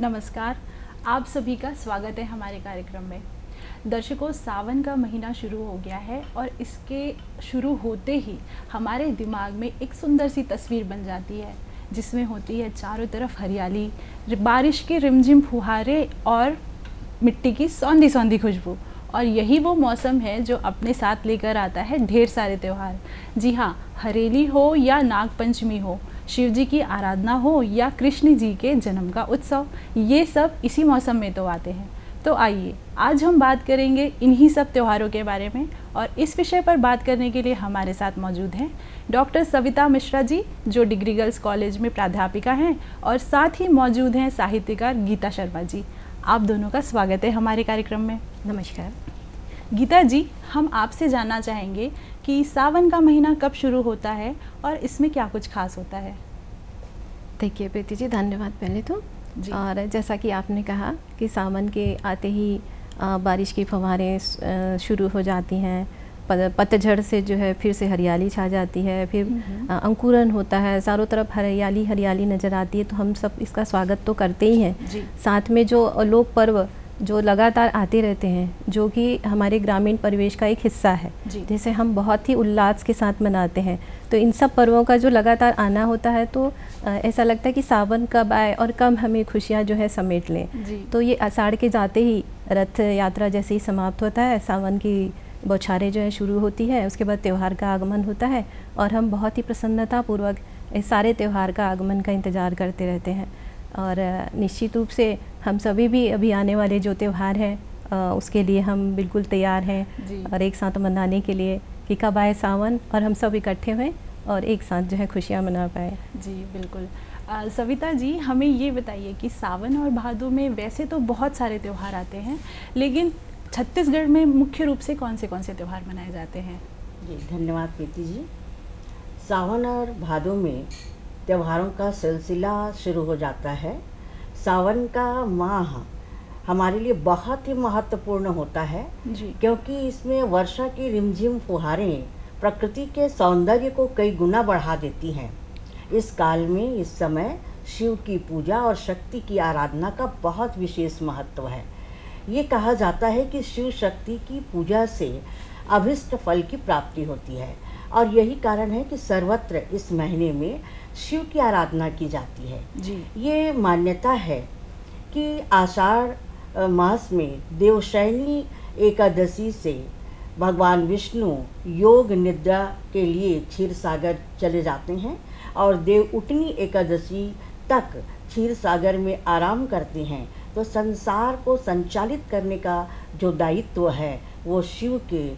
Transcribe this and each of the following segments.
नमस्कार, आप सभी का स्वागत है हमारे कार्यक्रम में। दर्शकों, सावन का महीना शुरू हो गया है और इसके शुरू होते ही हमारे दिमाग में एक सुंदर सी तस्वीर बन जाती है, जिसमें होती है चारों तरफ हरियाली, बारिश के रिमझिम फुहारे और मिट्टी की सौंधी सौंधी खुशबू। और यही वो मौसम है जो अपने साथ लेकर आता है ढेर सारे त्यौहार। जी हाँ, हरेली हो या नाग पंचमी हो, शिव जी की आराधना हो या कृष्ण जी के जन्म का उत्सव, ये सब इसी मौसम में तो आते हैं। तो आइए आज हम बात करेंगे इन्हीं सब त्योहारों के बारे में, और इस विषय पर बात करने के लिए हमारे साथ मौजूद हैं डॉक्टर सविता मिश्रा जी, जो डिग्री गर्ल्स कॉलेज में प्राध्यापिका हैं, और साथ ही मौजूद हैं साहित्यकार गीता शर्मा जी। आप दोनों का स्वागत है हमारे कार्यक्रम में। नमस्कार गीता जी, हम आपसे जानना चाहेंगे कि सावन का महीना कब शुरू होता है और इसमें क्या कुछ खास होता है। देखिए प्रीति जी, धन्यवाद पहले तो जी। और जैसा कि आपने कहा कि सावन के आते ही बारिश की फव्वारें शुरू हो जाती हैं, पतझड़ से जो है फिर से हरियाली छा जाती है, फिर अंकुरन होता है, चारों तरफ हरियाली हरियाली नज़र आती है, तो हम सब इसका स्वागत तो करते ही हैं। जी। साथ में जो लोक पर्व जो लगातार आते रहते हैं, जो कि हमारे ग्रामीण परिवेश का एक हिस्सा है, जिसे हम बहुत ही उल्लास के साथ मनाते हैं, तो इन सब पर्वों का जो लगातार आना होता है, तो ऐसा लगता है कि सावन कब आए और कब हमें खुशियाँ जो है समेट लें। तो ये आषाढ़ के जाते ही रथ यात्रा जैसे ही समाप्त होता है, सावन की बौछारें जो है शुरू होती है, उसके बाद त्यौहार का आगमन होता है और हम बहुत ही प्रसन्नतापूर्वक इस सारे त्यौहार का आगमन का इंतज़ार करते रहते हैं। और निश्चित रूप से हम सभी भी अभी आने वाले जो त्यौहार हैं उसके लिए हम बिल्कुल तैयार हैं और एक साथ मनाने के लिए कि कब आए सावन और हम सब इकट्ठे हुए और एक साथ जो है खुशियाँ मना पाए। जी बिल्कुल। सविता जी, हमें ये बताइए कि सावन और भादों में वैसे तो बहुत सारे त्यौहार आते हैं, लेकिन छत्तीसगढ़ में मुख्य रूप से कौन से त्यौहार मनाए जाते हैं? जी धन्यवाद प्रीति जी। सावन और भादों में त्योहारों का सिलसिला शुरू हो जाता है। सावन का माह हमारे लिए बहुत ही महत्वपूर्ण होता है जी। क्योंकि इसमें वर्षा की रिमझिम फुहारें प्रकृति के सौंदर्य को कई गुना बढ़ा देती हैं। इस काल में इस समय शिव की पूजा और शक्ति की आराधना का बहुत विशेष महत्व है। ये कहा जाता है कि शिव शक्ति की पूजा से अभिष्ट फल की प्राप्ति होती है और यही कारण है कि सर्वत्र इस महीने में शिव की आराधना की जाती है। जी। ये मान्यता है कि आषाढ़ मास में देवशयनी एकादशी से भगवान विष्णु योग निद्रा के लिए क्षीर सागर चले जाते हैं और देवउठनी एकादशी तक क्षीर सागर में आराम करते हैं। तो संसार को संचालित करने का जो दायित्व है वो शिव के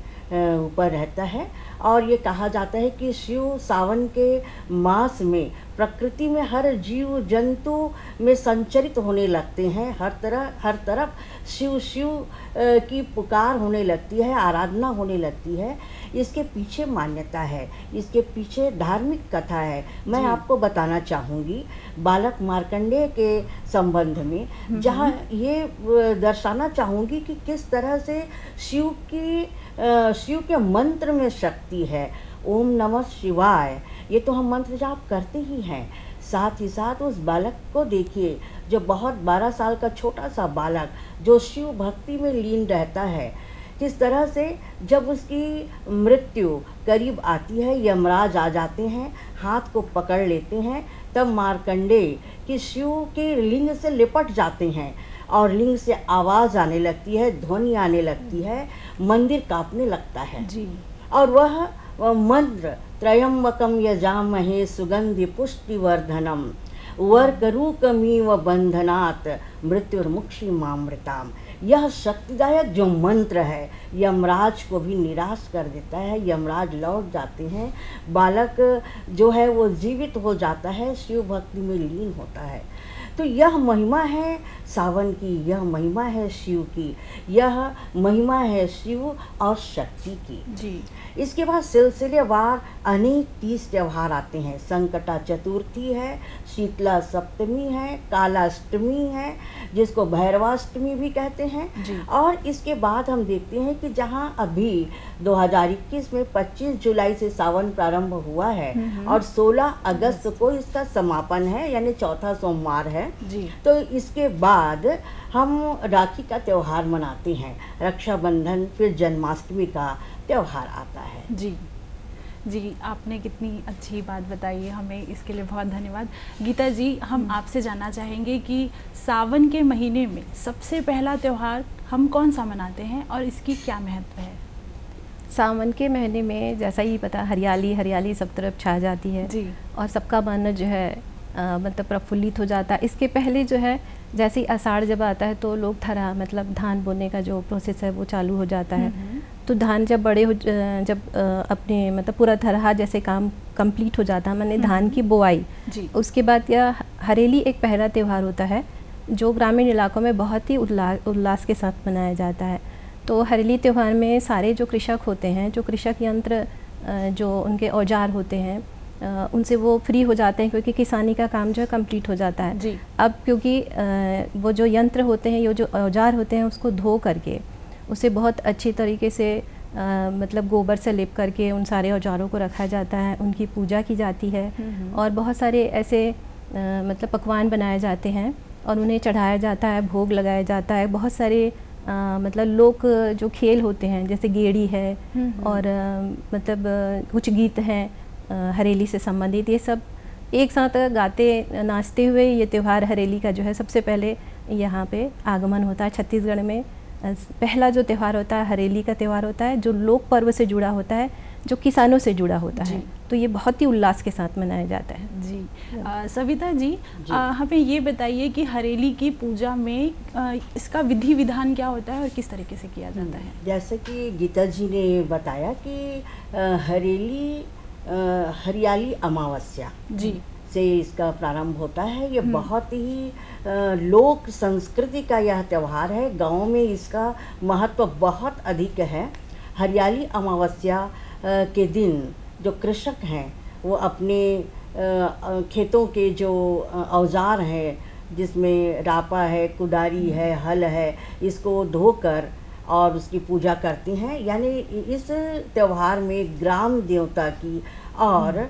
ऊपर रहता है। और ये कहा जाता है कि शिव सावन के मास में प्रकृति में हर जीव जंतु में संचरित होने लगते हैं। हर तरफ शिव शिव की पुकार होने लगती है, आराधना होने लगती है। इसके पीछे मान्यता है, इसके पीछे धार्मिक कथा है। मैं आपको बताना चाहूँगी बालक मार्कंडेय के संबंध में, जहाँ ये दर्शाना चाहूँगी कि किस तरह से शिव के मंत्र में शक्ति है। ओम नमः शिवाय, ये तो हम मंत्र जाप करते ही हैं। साथ ही साथ उस बालक को देखिए जो बहुत 12 साल का छोटा सा बालक जो शिव भक्ति में लीन रहता है, किस तरह से जब उसकी मृत्यु करीब आती है, यमराज आ जाते हैं, हाथ को पकड़ लेते हैं, तब मार्कंडेय कि शिव के लिंग से लिपट जाते हैं और लिंग से आवाज़ आने लगती है, ध्वनि आने लगती है, मंदिर कांपने लगता है। जी। और वह मंत्र त्रयंबकम यजामहे सुगंधि पुष्टिवर्धनम वर्करूकमीव बंधनात् मृत्युर्मुक्षीमामृताम, यह शक्तिदायक जो मंत्र है यमराज को भी निराश कर देता है। यमराज लौट जाते हैं, बालक जो है वो जीवित हो जाता है, शिव भक्ति में लीन होता है। तो यह महिमा है सावन की, यह महिमा है शिव की, यह महिमा है शिव और शक्ति की। जी। इसके बाद सिलसिलेवार अनेक 30 त्यौहार आते हैं। संकटा चतुर्थी है, शीतला सप्तमी है, कालाष्टमी है, जिसको भैरवाष्टमी भी कहते हैं। जी। और इसके बाद हम देखते हैं कि जहां अभी 2021 में 25 जुलाई से सावन प्रारंभ हुआ है और 16 अगस्त को इसका समापन है, यानी चौथा सोमवार है। है जी। तो इसके बाद हम राखी का त्यौहार मनाते हैं, रक्षाबंधन, फिर जन्माष्टमी का त्यौहार आता है। जी जी, आपने कितनी अच्छी बात बताई है, हमें इसके लिए बहुत धन्यवाद। गीता जी, हम आपसे जानना चाहेंगे कि सावन के महीने में सबसे पहला त्यौहार हम कौन सा मनाते हैं और इसकी क्या महत्व है? सावन के महीने में जैसा ही पता, हरियाली हरियाली सब तरफ छा जाती है जी। और सबका मन जो है मतलब प्रफुल्लित हो जाता है। इसके पहले जो है, जैसे ही आषाढ़ जब आता है तो लोग थरा मतलब धान बोने का जो प्रोसेस है वो चालू हो जाता है। तो धान जब बड़े हो, जब अपने मतलब पूरा थरहा जैसे काम कंप्लीट हो जाता है, मैंने धान की बुआई, उसके बाद यह हरेली एक पहला त्यौहार होता है जो ग्रामीण इलाकों में बहुत ही उल्लास के साथ मनाया जाता है। तो हरेली त्यौहार में सारे जो कृषक होते हैं, जो कृषक यंत्र जो उनके औजार होते हैं, उनसे वो फ्री हो जाते हैं क्योंकि किसानी का काम जो है कंप्लीट हो जाता है जी। अब क्योंकि वो जो यंत्र होते हैं, ये जो औजार होते हैं, उसको धो करके उसे बहुत अच्छी तरीके से मतलब गोबर से लेप करके उन सारे औजारों को रखा जाता है, उनकी पूजा की जाती है और बहुत सारे ऐसे मतलब पकवान बनाए जाते हैं और उन्हें चढ़ाया जाता है, भोग लगाया जाता है। बहुत सारे मतलब लोक जो खेल होते हैं जैसे गेड़ी है और मतलब कुछ गीत हैं हरेली से संबंधित, ये सब एक साथ गाते नाचते हुए ये त्यौहार हरेली का जो है सबसे पहले यहाँ पे आगमन होता है। छत्तीसगढ़ में पहला जो त्यौहार होता है हरेली का त्यौहार होता है, जो लोक पर्व से जुड़ा होता है, जो किसानों से जुड़ा होता है। तो ये बहुत ही उल्लास के साथ मनाया जाता है। जी। सविता जी, हमें ये बताइए कि हरेली की पूजा में इसका विधि विधान क्या होता है और किस तरीके से किया जाता है? जैसे कि गीता जी ने बताया कि हरेली हरियाली अमावस्या जी से इसका प्रारंभ होता है। ये बहुत ही लोक संस्कृति का यह त्यौहार है। गाँव में इसका महत्व बहुत अधिक है। हरियाली अमावस्या के दिन जो कृषक हैं वो अपने खेतों के जो औजार हैं, जिसमें रापा है, कुदारी है, हल है, इसको धोकर और उसकी पूजा करते हैं। यानी इस त्यौहार में ग्राम देवता की और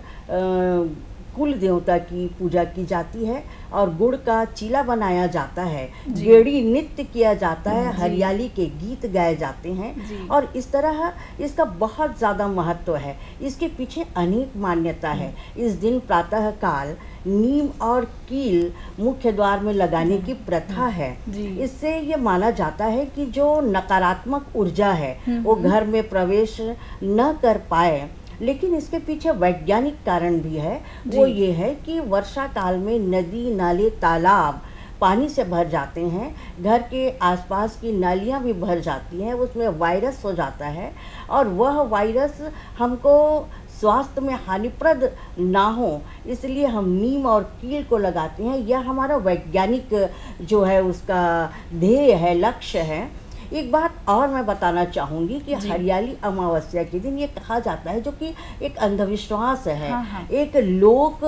कुल देवता की पूजा की जाती है और गुड़ का चीला बनाया जाता है, गेड़ी नृत्य किया जाता है, हरियाली के गीत गाए जाते हैं और इस तरह इसका बहुत ज़्यादा महत्व है। इसके पीछे अनेक मान्यता है। इस दिन प्रातः काल नीम और कील मुख्य द्वार में लगाने की प्रथा है। इससे ये माना जाता है कि जो नकारात्मक ऊर्जा है वो घर में प्रवेश न कर पाए। लेकिन इसके पीछे वैज्ञानिक कारण भी है। वो ये है कि वर्षा काल में नदी, नाले, तालाब पानी से भर जाते हैं, घर के आसपास की नालियाँ भी भर जाती हैं, उसमें वायरस हो जाता है और वह वायरस हमको स्वास्थ्य में हानिप्रद ना हो, इसलिए हम नीम और कील को लगाते हैं। यह हमारा वैज्ञानिक जो है उसका ध्येय है, लक्ष्य है। एक बात और मैं बताना चाहूँगी कि हरियाली अमावस्या के दिन ये कहा जाता है, जो कि एक अंधविश्वास है। एक लोक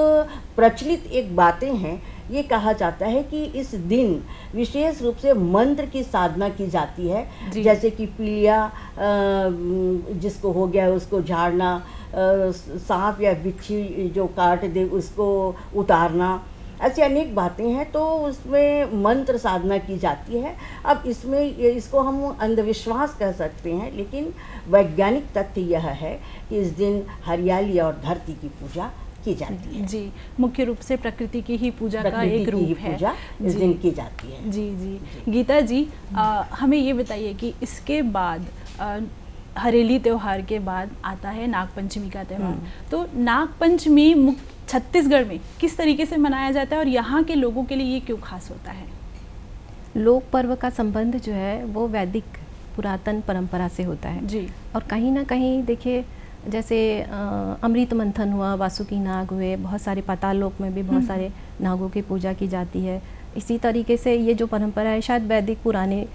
प्रचलित एक बातें हैं। ये कहा जाता है कि इस दिन विशेष रूप से मंत्र की साधना की जाती है, जैसे कि पीलिया जिसको हो गया उसको झाड़ना, सांप या बिच्छी जो काट दे उसको उतारना, ऐसी अनेक बातें हैं। तो उसमें मंत्र साधना की जाती है। अब इसमें इसको हम अंधविश्वास कह सकते हैं, लेकिन वैज्ञानिक तथ्य यह है कि इस दिन हरियाली और धरती की पूजा की जाती है। जी, मुख्य रूप से प्रकृति की ही पूजा का एक रूप है, पूजा इस दिन की जाती है। जी। गीता जी, हमें ये बताइए कि इसके बाद हरेली त्यौहार के बाद आता है नागपंचमी का त्यौहार। तो नागपंचमी छत्तीसगढ़ में किस तरीके से मनाया जाता है और यहाँ के लोगों के लिए ये क्यों खास होता है? लोक पर्व का संबंध जो है वो वैदिक पुरातन परंपरा से होता है जी। और कहीं ना कहीं देखिए, जैसे अमृत मंथन हुआ, वासुकी नाग हुए, बहुत सारे पाताल लोक में भी बहुत सारे नागों की पूजा की जाती है। इसी तरीके से ये जो परंपरा है, शायद वैदिक पुराने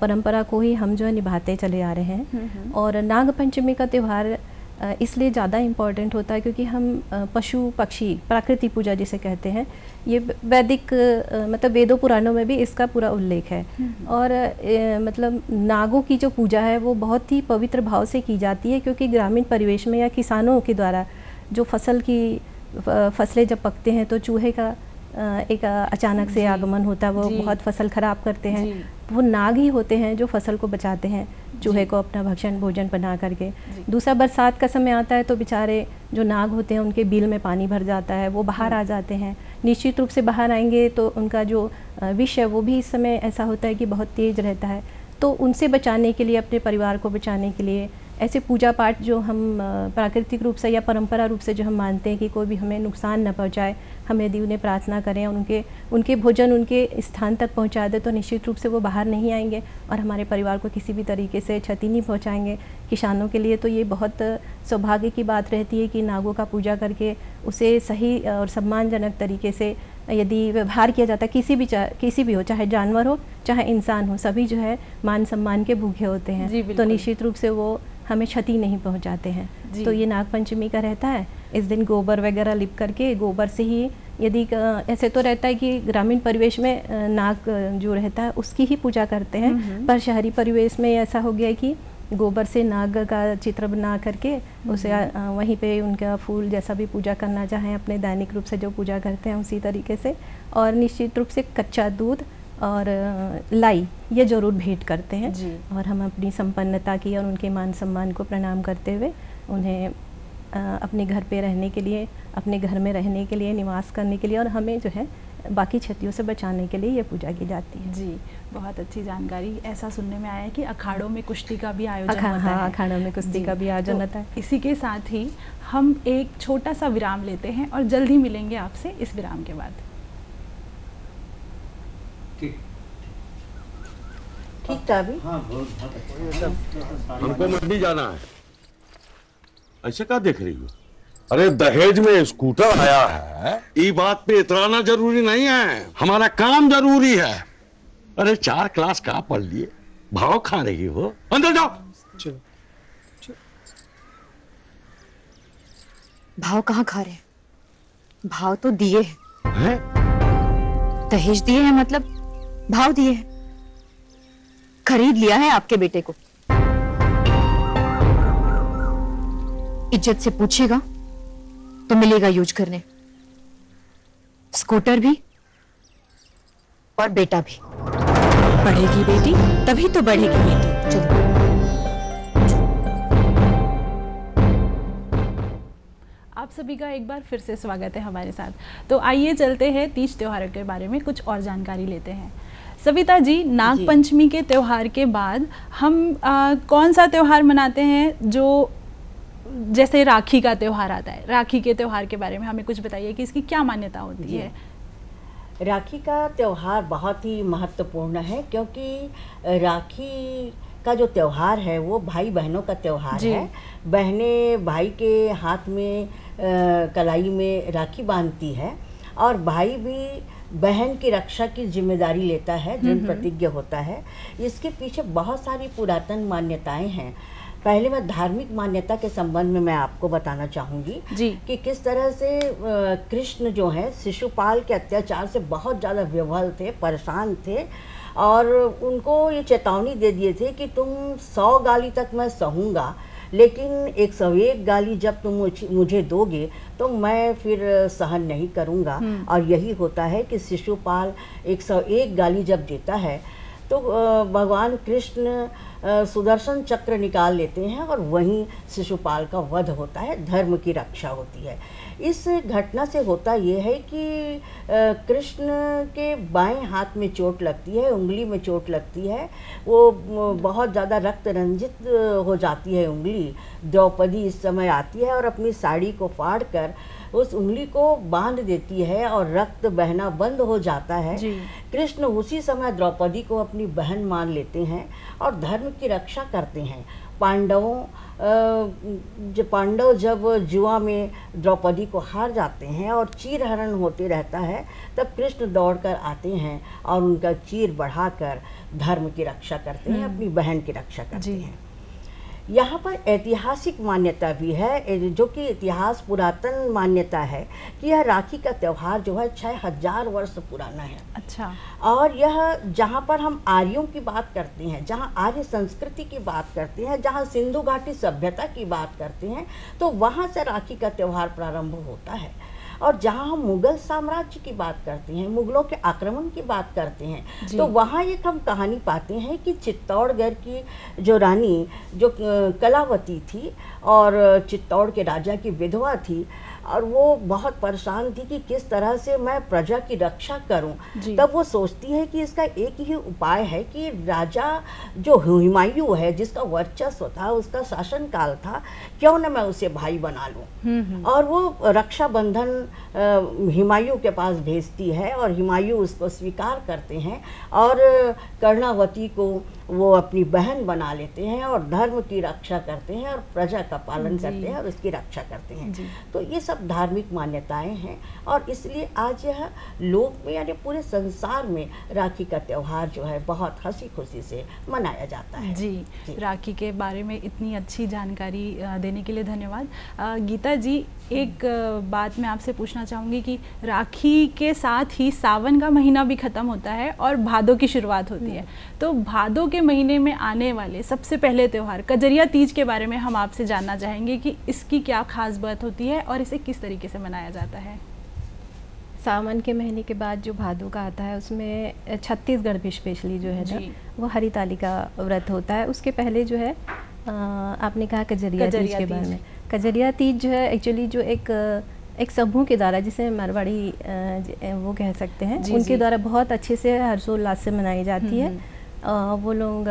परंपरा को ही हम जो है निभाते चले आ रहे हैं। और नाग पंचमी का त्यौहार इसलिए ज़्यादा इम्पॉर्टेंट होता है क्योंकि हम पशु पक्षी प्राकृतिक पूजा जिसे कहते हैं, ये वैदिक मतलब वेदों पुराणों में भी इसका पूरा उल्लेख है। और मतलब नागों की जो पूजा है वो बहुत ही पवित्र भाव से की जाती है, क्योंकि ग्रामीण परिवेश में या किसानों के द्वारा जो फसलें जब पकते हैं तो चूहे का एक अचानक से आगमन होता है, वो बहुत फसल खराब करते हैं। वो नाग ही होते हैं जो फसल को बचाते हैं, चूहे को अपना भक्षण भोजन बना करके। दूसरा, बरसात का समय आता है तो बेचारे जो नाग होते हैं उनके बिल में पानी भर जाता है, वो बाहर आ जाते हैं। निश्चित रूप से बाहर आएंगे तो उनका जो विष है वो भी इस समय ऐसा होता है कि बहुत तेज रहता है। तो उनसे बचाने के लिए, अपने परिवार को बचाने के लिए ऐसे पूजा पाठ जो हम प्राकृतिक रूप से या परंपरा रूप से जो हम मानते हैं कि कोई भी हमें नुकसान न पहुंचाए, हम यदि उन्हें प्रार्थना करें, उनके भोजन उनके स्थान तक पहुंचा दे तो निश्चित रूप से वो बाहर नहीं आएंगे और हमारे परिवार को किसी भी तरीके से क्षति नहीं पहुंचाएंगे। किसानों के लिए तो ये बहुत सौभाग्य की बात रहती है कि नागों का पूजा करके उसे सही और सम्मानजनक तरीके से यदि व्यवहार किया जाता है, किसी भी हो, चाहे जानवर हो चाहे इंसान हो, सभी जो है मान सम्मान के भूखे होते हैं, तो निश्चित रूप से वो हमें क्षति नहीं पहुंचाते हैं। तो ये नागपंचमी का रहता है। इस दिन गोबर वगैरह लिप करके, गोबर से ही, यदि ऐसे तो रहता है कि ग्रामीण परिवेश में नाग जो रहता है उसकी ही पूजा करते हैं, पर शहरी परिवेश में ऐसा हो गया है कि गोबर से नाग का चित्र बना करके उसे वहीं पे उनका फूल जैसा भी पूजा करना चाहें, अपने दैनिक रूप से जो पूजा करते हैं उसी तरीके से। और निश्चित रूप से कच्चा दूध और लाई ये ज़रूर भेंट करते हैं और हम अपनी संपन्नता की और उनके मान सम्मान को प्रणाम करते हुए उन्हें अपने घर पे रहने के लिए, अपने घर में रहने के लिए, निवास करने के लिए और हमें जो है बाकी क्षतियों से बचाने के लिए ये पूजा की जाती है। जी, बहुत अच्छी जानकारी। ऐसा सुनने में आया है कि अखाड़ों में कुश्ती का भी आयोजन होता है। हाँ, अखाड़ों में कुश्ती का भी आयोजन होता है। इसी के साथ ही हम एक छोटा सा विराम लेते हैं और जल्द ही मिलेंगे आपसे इस विराम के बाद। ठीक था अभी? हमको मंडी जाना है। ऐसे क्या देख रही हो? अरे दहेज में स्कूटर आया है, ये बात पे इतराना जरूरी नहीं है, हमारा काम जरूरी है। अरे 4 क्लास का पढ़ लिए, भाव खा रही हो? अंदर जाओ। चलो। भाव कहाँ खा रहे? भाव तो दिए हैं। दहेज दिए हैं मतलब भाव दिए हैं। खरीद लिया है आपके बेटे को। इज्जत से पूछेगा तो मिलेगा यूज करने, स्कूटर भी और बेटा भी। पढ़ेगी बेटी तभी तो बढ़ेगी बेटी। चलो। आप सभी का एक बार फिर से स्वागत है हमारे साथ। तो आइए चलते हैं तीज त्योहारों के बारे में कुछ और जानकारी लेते हैं। सविता जी, नाग पंचमी के त्योहार के बाद हम कौन सा त्योहार मनाते हैं? जो जैसे राखी का त्योहार आता है, राखी के त्योहार के बारे में हमें कुछ बताइए कि इसकी क्या मान्यता होती है? राखी का त्योहार बहुत ही महत्वपूर्ण है, क्योंकि राखी का जो त्योहार है वो भाई बहनों का त्योहार है। बहनें भाई के हाथ में कलाई में राखी बांधती है और भाई भी बहन की रक्षा की जिम्मेदारी लेता है, दृढ़ प्रतिज्ञ होता है। इसके पीछे बहुत सारी पुरातन मान्यताएं हैं। पहले मैं धार्मिक मान्यता के संबंध में मैं आपको बताना चाहूँगी कि किस तरह से कृष्ण जो है शिशुपाल के अत्याचार से बहुत ज़्यादा विह्वल थे, परेशान थे और उनको ये चेतावनी दे दिए थे कि तुम 100 गाली तक मैं सहूँगा, लेकिन 101 गाली जब तुम मुझे दोगे तो मैं फिर सहन नहीं करूँगा। और यही होता है कि शिशुपाल 101 गाली जब देता है तो भगवान कृष्ण सुदर्शन चक्र निकाल लेते हैं और वहीं शिशुपाल का वध होता है, धर्म की रक्षा होती है। इस घटना से होता ये है कि कृष्ण के बाएं हाथ में चोट लगती है, उंगली में चोट लगती है, वो बहुत ज़्यादा रक्त रंजित हो जाती है उंगली। द्रौपदी इस समय आती है और अपनी साड़ी को फाड़ कर उस उंगली को बांध देती है और रक्त बहना बंद हो जाता है। कृष्ण उसी समय द्रौपदी को अपनी बहन मान लेते हैं और धर्म की रक्षा करते हैं। पांडव जब जुआ में द्रौपदी को हार जाते हैं और चीरहरण होते रहता है, तब कृष्ण दौड़कर आते हैं और उनका चीर बढ़ाकर धर्म की रक्षा करते हैं, अपनी बहन की रक्षा करते हैं। यहाँ पर ऐतिहासिक मान्यता भी है, जो कि इतिहास पुरातन मान्यता है कि यह राखी का त्यौहार जो है 6000 वर्ष पुराना है। अच्छा। और यह जहाँ पर हम आर्यों की बात करते हैं, जहाँ आर्य संस्कृति की बात करते हैं, जहाँ सिंधु घाटी सभ्यता की बात करते हैं, तो वहाँ से राखी का त्यौहार प्रारंभ होता है। और जहाँ हम मुगल साम्राज्य की बात करते हैं, मुगलों के आक्रमण की बात करते हैं, तो वहाँ एक हम कहानी पाते हैं कि चित्तौड़गढ़ की जो रानी जो कलावती थी और चित्तौड़ के राजा की विधवा थी, और वो बहुत परेशान थी कि किस तरह से मैं प्रजा की रक्षा करूं। तब वो सोचती है कि इसका एक ही उपाय है कि राजा जो हुमायूं है, जिसका वर्चस्व था, उसका शासन काल था, क्यों न मैं उसे भाई बना लूं। और वो रक्षाबंधन हुमायूं के पास भेजती है और हुमायूं उसको स्वीकार करते हैं और कर्णावती को वो अपनी बहन बना लेते हैं और धर्म की रक्षा करते हैं और प्रजा का पालन करते हैं और उसकी रक्षा करते हैं। तो ये सब धार्मिक मान्यताएं हैं और इसलिए आज यह लोक में यानी पूरे संसार में राखी का त्यौहार जो है बहुत हंसी खुशी से मनाया जाता है। जी, राखी के बारे में इतनी अच्छी जानकारी देने के लिए धन्यवाद। गीता जी, एक बात मैं आपसे पूछना चाहूँगी कि राखी के साथ ही सावन का महीना भी ख़त्म होता है और भादों की शुरुआत होती है। तो भादों के महीने में आने वाले सबसे पहले त्यौहार कजरिया तीज के बारे में हम आपसे जानना चाहेंगे कि इसकी क्या खास बात होती है और इसे किस तरीके से मनाया जाता है। सावन के महीने के बाद जो भादों का आता है उसमें छत्तीसगढ़ में स्पेशली जो है ना वो हरिताली का व्रत होता है। उसके पहले जो है आपने कहा कजरिया तीज के बारे में। कजरिया तीज जो है एक्चुअली जो एक समूह के द्वारा, जिसे मारवाड़ी वो कह सकते हैं, उनके द्वारा बहुत अच्छे से हर्षोल्लास से मनाई जाती है। वो लोग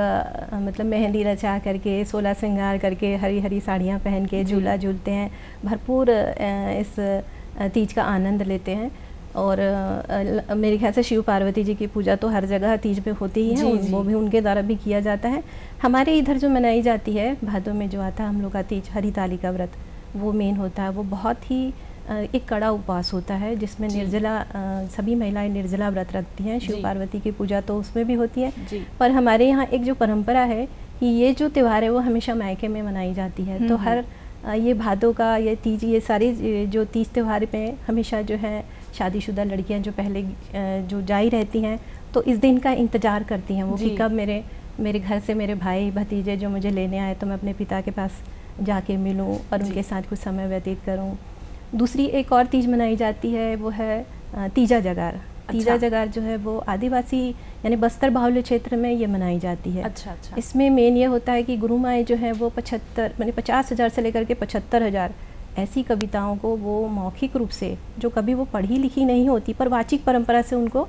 मतलब मेहंदी रचा करके, 16 श्रृंगार करके, हरी हरी साड़ियाँ पहन के झूला झूलते हैं, भरपूर इस तीज का आनंद लेते हैं। और मेरे ख्याल से शिव पार्वती जी की पूजा तो हर जगह तीज में होती ही है, वो भी उनके द्वारा भी किया जाता है। हमारे इधर जो मनाई जाती है भादों में जो आता है हम लोग का तीज, हरिताली का व्रत, वो मेन होता है। वो बहुत ही एक कड़ा उपवास होता है जिसमें निर्जला सभी महिलाएं निर्जला व्रत रखती हैं। शिव पार्वती की पूजा तो उसमें भी होती है, पर हमारे यहाँ एक जो परंपरा है कि ये जो त्यौहार है वो हमेशा मायके में मनाई जाती है। तो हर ये भादों का, ये तीज, ये सारे जो तीज त्यौहार पे हमेशा जो है शादीशुदा लड़कियां जो पहले जो जाई रहती हैं तो इस दिन का इंतज़ार करती हैं वो कि कब मेरे घर से मेरे भाई भतीजे जो मुझे लेने आए तो मैं अपने पिता के पास जाके मिलूं और उनके साथ कुछ समय व्यतीत करूं। दूसरी एक और तीज मनाई जाती है वो है तीजा जगार। तीजा जगार जो है वो आदिवासी यानी बस्तर बाहुल्य क्षेत्र में ये मनाई जाती है। अच्छा। इसमें मेन ये होता है कि गुरु माएँ जो है वो 50,000 से लेकर के 75,000 ऐसी कविताओं को वो मौखिक रूप से, जो कभी वो पढ़ी लिखी नहीं होती पर वाचिक परंपरा से उनको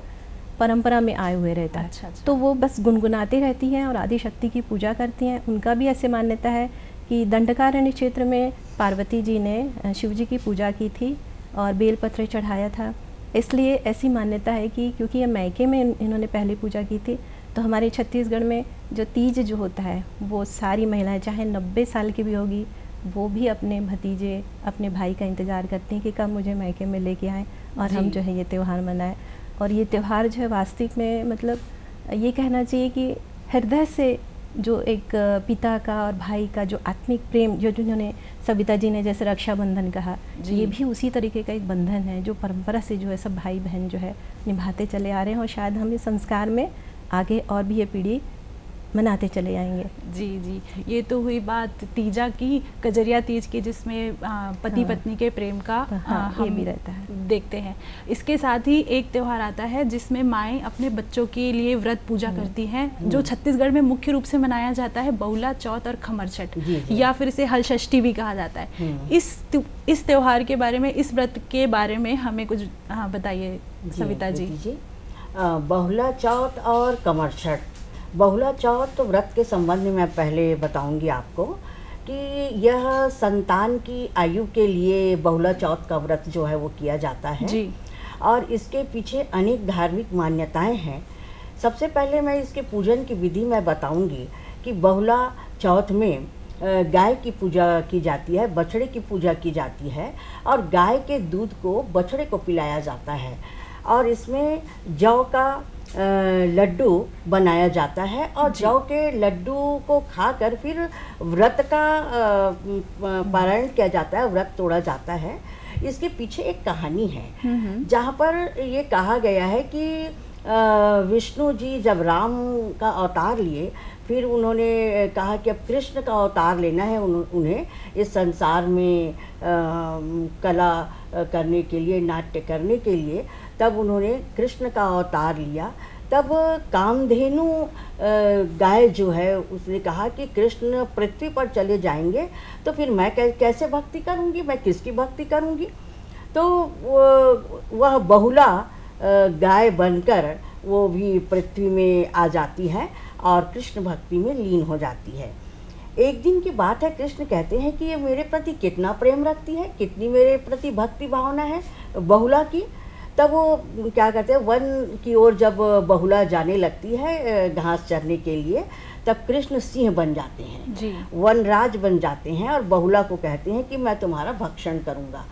परंपरा में आए हुए रहता है। अच्छा। तो वो बस गुनगुनाती रहती हैं और आदि शक्ति की पूजा करती हैं। उनका भी ऐसे मान्यता है कि दंडकारण्य क्षेत्र में पार्वती जी ने शिव जी की पूजा की थी और बेलपत्र चढ़ाया था, इसलिए ऐसी मान्यता है कि क्योंकि ये मैके में इन्होंने पहले पूजा की थी, तो हमारे छत्तीसगढ़ में जो तीज जो होता है वो सारी महिलाएं चाहे 90 साल की भी होगी वो भी अपने भतीजे, अपने भाई का इंतज़ार करती हैं कि कब मुझे मैके में लेके आएँ और हम जो है ये त्यौहार मनाएं। और ये त्यौहार जो है वास्तविक में मतलब ये कहना चाहिए कि हृदय से जो एक पिता का और भाई का जो आत्मिक प्रेम, जो जिन्होंने सविता जी ने जैसे रक्षाबंधन कहा, ये भी उसी तरीके का एक बंधन है जो परंपरा से जो है सब भाई बहन जो है निभाते चले आ रहे हैं और शायद हम इस संस्कार में आगे और भी ये पीढ़ी मनाते चले आएंगे। जी, ये तो हुई बात तीजा की, कजरिया तीज की, जिसमें पति पत्नी के प्रेम का ये भी रहता है, देखते हैं। इसके साथ ही एक त्यौहार आता है जिसमें माएँ अपने बच्चों के लिए व्रत पूजा करती हैं, जो छत्तीसगढ़ में मुख्य रूप से मनाया जाता है बहुला चौथ और खमर छठ, या फिर इसे हलषष्ठी भी कहा जाता है। इस त्यौहार के बारे में, इस व्रत के बारे में हमें कुछ बताइए सविता जी। बहुला चौथ और कमर छठ। बहुला चौथ व्रत के संबंध में मैं पहले बताऊंगी आपको कि यह संतान की आयु के लिए बहुला चौथ का व्रत जो है वो किया जाता है जी। और इसके पीछे अनेक धार्मिक मान्यताएं हैं। सबसे पहले मैं इसके पूजन की विधि मैं बताऊंगी कि बहुला चौथ में गाय की पूजा की जाती है, बछड़े की पूजा की जाती है और गाय के दूध को बछड़े को पिलाया जाता है और इसमें जौ का लड्डू बनाया जाता है और जौ के लड्डू को खाकर फिर व्रत का पारायण किया जाता है, व्रत तोड़ा जाता है। इसके पीछे एक कहानी है जहाँ पर ये कहा गया है कि विष्णु जी जब राम का अवतार लिए फिर उन्होंने कहा कि अब कृष्ण का अवतार लेना है उन्हें इस संसार में कला करने के लिए, नाट्य करने के लिए। तब उन्होंने कृष्ण का अवतार लिया। तब कामधेनु गाय जो है उसने कहा कि कृष्ण पृथ्वी पर चले जाएंगे तो फिर मैं कैसे भक्ति करूंगी, मैं किसकी भक्ति करूंगी। तो वह बहुला गाय बनकर वो भी पृथ्वी में आ जाती है और कृष्ण भक्ति में लीन हो जाती है। एक दिन की बात है, कृष्ण कहते हैं कि ये मेरे प्रति कितना प्रेम रखती है, कितनी मेरे प्रति भक्ति भावना है बहुला की। तब वो क्या कहते हैं, वन की ओर जब बहुला जाने लगती है घास चरने के लिए, तब कृष्ण सिंह बन जाते हैं जी। वनराज बन जाते हैं और बहुला को कहते हैं कि मैं तुम्हारा भक्षण करूँगा।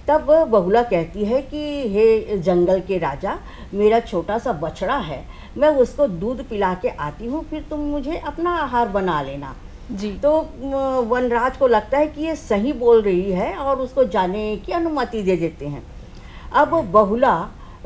तब बहुला कहती है कि हे जंगल के राजा, मेरा छोटा सा बछड़ा है, मैं उसको दूध पिला के आती हूँ, फिर तुम मुझे अपना आहार बना लेना जी। तो वनराज को लगता है कि ये सही बोल रही है और उसको जाने की अनुमति दे देते हैं। अब बहुला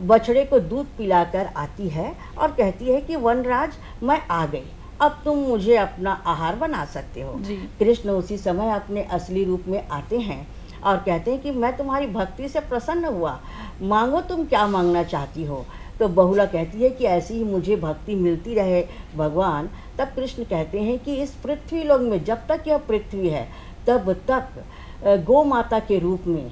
बछड़े को दूध पिलाकर आती है और कहती है कि वनराज मैं आ गई, अब तुम मुझे अपना आहार बना सकते हो। कृष्ण उसी समय अपने असली रूप में आते हैं और कहते हैं कि मैं तुम्हारी भक्ति से प्रसन्न हुआ, मांगो तुम क्या मांगना चाहती हो। तो बहुला कहती है कि ऐसी ही मुझे भक्ति मिलती रहे भगवान। तब कृष्ण कहते हैं कि इस पृथ्वी लोक में जब तक यह पृथ्वी है तब तक गौ माता के रूप में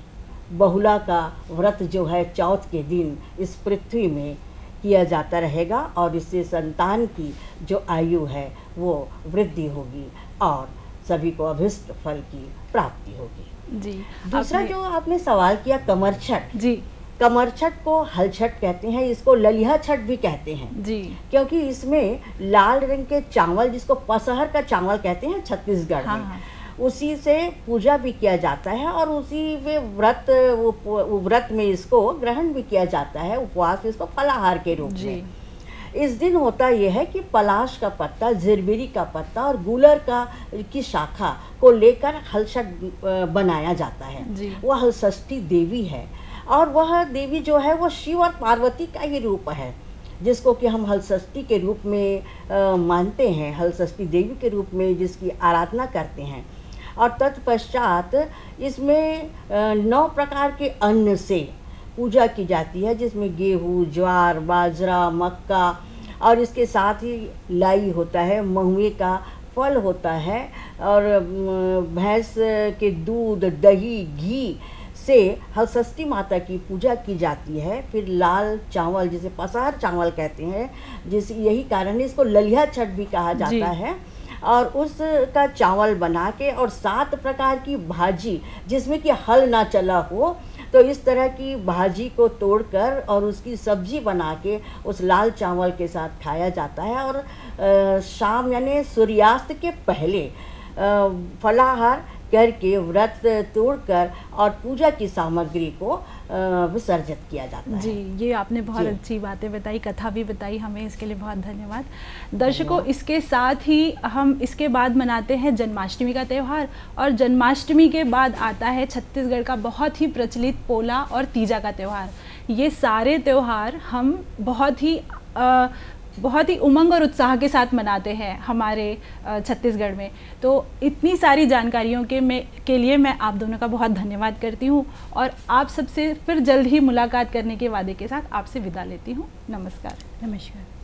बहुला का व्रत जो है चौथ के दिन इस पृथ्वी में किया जाता रहेगा और इससे संतान की जो आयु है वो वृद्धि होगी और सभी को अभिष्ट फल की प्राप्ति होगी जी। दूसरा जो आपने सवाल किया कमर छठ जी, कमर छठ को हल छठ कहते हैं, इसको ललिहा छठ भी कहते हैं जी, क्योंकि इसमें लाल रंग के चावल जिसको पसहर का चावल कहते हैं छत्तीसगढ़ में, उसी से पूजा भी किया जाता है और उसी में व्रत में इसको ग्रहण भी किया जाता है, उपवास इसको फलाहार के रूप में। इस दिन होता यह है कि पलाश का पत्ता, जिरबिरी का पत्ता और गूलर की शाखा को लेकर हलछठ बनाया जाता है। वह हलषष्ठी देवी है और वह देवी जो है वो शिव और पार्वती का ही रूप है, जिसको कि हम हलषष्ठी के रूप में मानते हैं, हलषष्ठी देवी के रूप में जिसकी आराधना करते हैं। और तत्पश्चात इसमें 9 प्रकार के अन्न से पूजा की जाती है, जिसमें गेहूँ, ज्वार, बाजरा, मक्का और इसके साथ ही लाई होता है, महुए का फल होता है और भैंस के दूध, दही, घी से हलषष्ठी माता की पूजा की जाती है। फिर लाल चावल जिसे पसहर चावल कहते हैं, जिस यही कारण इसको ललिहा छठ भी कहा जाता है, और उसका चावल बना के और 7 प्रकार की भाजी जिसमें कि हल ना चला हो, तो इस तरह की भाजी को तोड़कर और उसकी सब्जी बना के उस लाल चावल के साथ खाया जाता है। और शाम यानी सूर्यास्त के पहले फलाहार करके व्रत तोड़कर और पूजा की सामग्री को विसर्जित किया जाता है। जी, ये आपने बहुत अच्छी बातें बताई, कथा भी बताई हमें, इसके लिए बहुत धन्यवाद। दर्शकों, इसके साथ ही हम इसके बाद मनाते हैं जन्माष्टमी का त्यौहार, और जन्माष्टमी के बाद आता है छत्तीसगढ़ का बहुत ही प्रचलित पोला और तीजा का त्यौहार। ये सारे त्यौहार हम बहुत ही उमंग और उत्साह के साथ मनाते हैं हमारे छत्तीसगढ़ में। तो इतनी सारी जानकारियों के लिए मैं आप दोनों का बहुत धन्यवाद करती हूँ और आप सबसे फिर जल्द ही मुलाकात करने के वादे के साथ आपसे विदा लेती हूँ। नमस्कार। नमस्कार।